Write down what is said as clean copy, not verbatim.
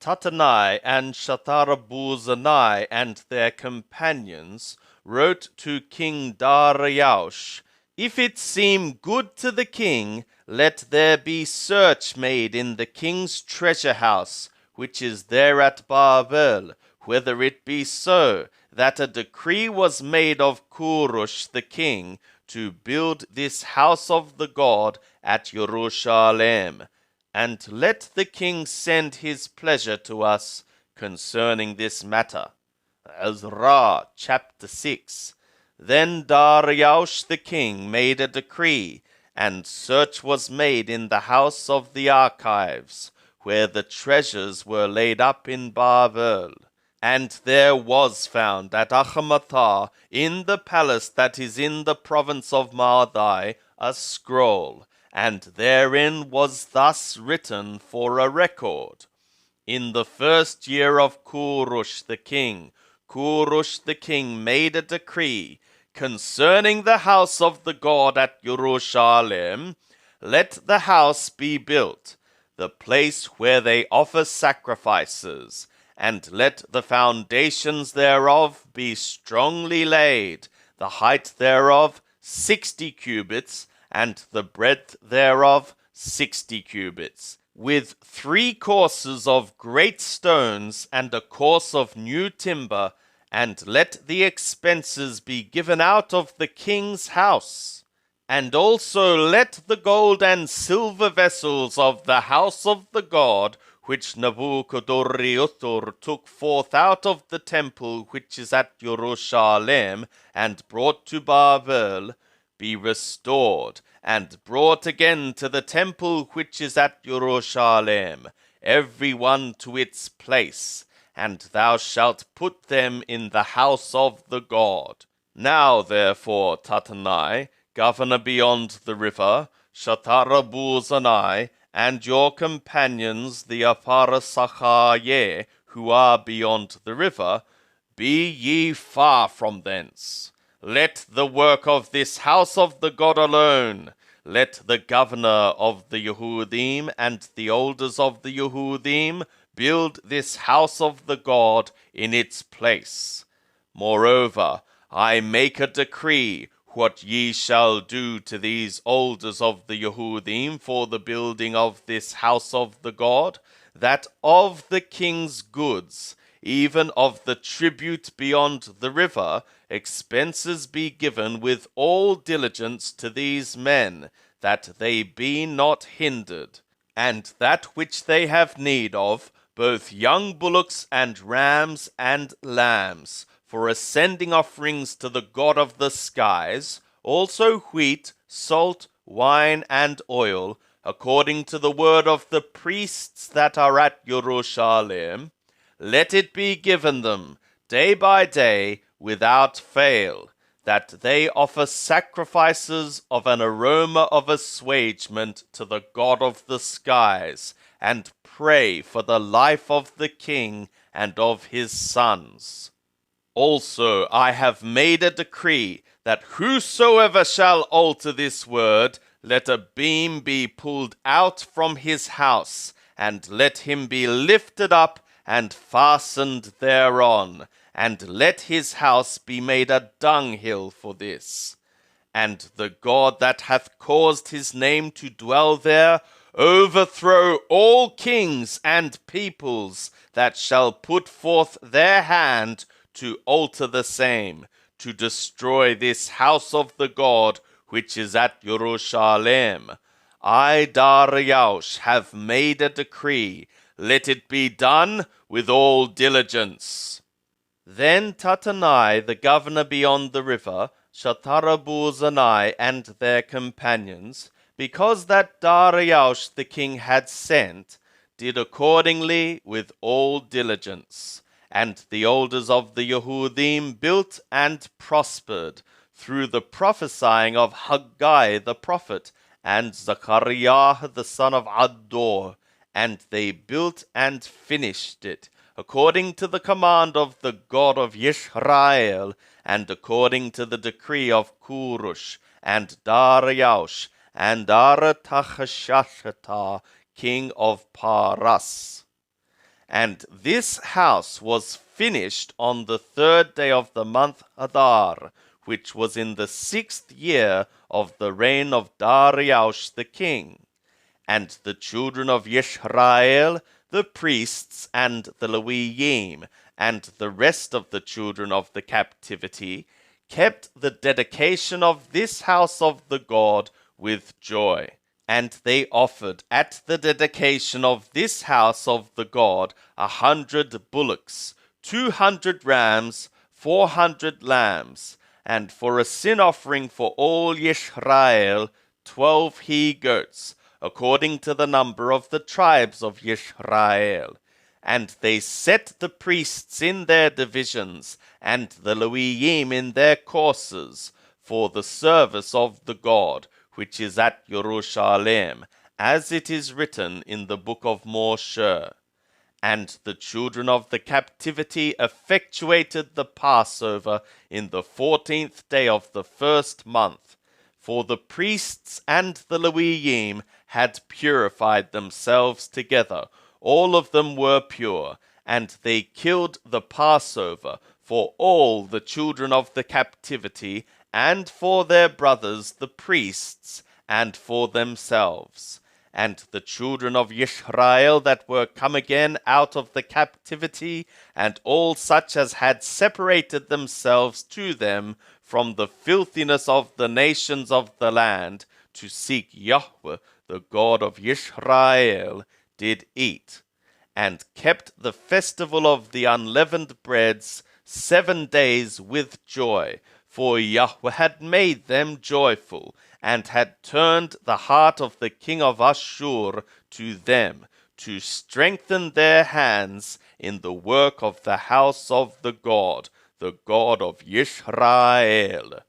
Tatanai and Shatharabuzanai and their companions wrote to King Dariush, "If it seem good to the king, let there be search made in the king's treasure house, which is there at Babel, whether it be so, that a decree was made of Kurush the king to build this house of the God at Jerusalem. And let the king send his pleasure to us concerning this matter." Ezra chapter 6. Then Dariush the king made a decree, and search was made in the house of the archives, where the treasures were laid up in Babel. And there was found at Achamathah, in the palace that is in the province of Madai, a scroll, and therein was thus written for a record. In the first year of Kurush the king made a decree concerning the house of the God at Jerusalem. Let the house be built, the place where they offer sacrifices, and let the foundations thereof be strongly laid, the height thereof 60 cubits, and the breadth thereof 60 cubits, with 3 courses of great stones, and a course of new timber, and let the expenses be given out of the king's house. And also let the gold and silver vessels of the house of the God, which Nabuchodonosor took forth out of the temple which is at Jerusalem, and brought to Babel, be restored, and brought again to the temple which is at Jerusalem, every one to its place, and thou shalt put them in the house of the God. Now therefore, Tatanai, governor beyond the river, Shatharabuzanai, and your companions, the Apharasachai, who are beyond the river, be ye far from thence. Let the work of this house of the God alone. Let the governor of the Yehudim and the elders of the Yehudim build this house of the God in its place. Moreover, I make a decree what ye shall do to these elders of the Yehudim for the building of this house of the God, that of the king's goods, even of the tribute beyond the river, expenses be given with all diligence to these men, that they be not hindered, and that which they have need of, both young bullocks and rams and lambs, for ascending offerings to the God of the skies, also wheat, salt, wine, and oil, according to the word of the priests that are at Jerusalem, let it be given them day by day without fail, that they offer sacrifices of an aroma of assuagement to the God of the skies, and pray for the life of the king and of his sons. Also I have made a decree that whosoever shall alter this word, let a beam be pulled out from his house, and let him be lifted up and fastened thereon, and let his house be made a dunghill for this. And the God that hath caused his name to dwell there overthrow all kings and peoples that shall put forth their hand to alter the same, to destroy this house of the God which is at Jerusalem. I, Dariush, have made a decree. Let it be done with all diligence. Then Tatanai, the governor beyond the river, Shatharabuzanai, and their companions, because that Dariush the king had sent, did accordingly with all diligence. And the elders of the Yehudim built and prospered through the prophesying of Haggai the prophet and Zechariah the son of Ador, and they built and finished it, according to the command of the God of Yisrael, and according to the decree of Kurush, and Dariush, and Aratachashashata, king of Paras. And this house was finished on the 3rd day of the month Adar, which was in the 6th year of the reign of Darius the king. And the children of Yisrael, the priests and the Levim, and the rest of the children of the captivity, kept the dedication of this house of the God with joy. And they offered at the dedication of this house of the God 100 bullocks, 200 rams, 400 lambs, and for a sin offering for all Yisrael 12 he-goats, according to the number of the tribes of Yisrael. And they set the priests in their divisions, and the Levim in their courses, for the service of the God, which is at Jerusalem, as it is written in the book of Moshe. And the children of the captivity effectuated the Passover in the 14th day of the 1st month, for the priests and the Levim had purified themselves together. All of them were pure, and they killed the Passover for all the children of the captivity, and for their brothers the priests, and for themselves. And the children of Yisrael that were come again out of the captivity, and all such as had separated themselves to them from the filthiness of the nations of the land, to seek Yahweh, the God of Yisrael, did eat, and kept the festival of the unleavened breads 7 days with joy, for Yahweh had made them joyful, and had turned the heart of the king of Ashur to them, to strengthen their hands in the work of the house of the God of Yisrael.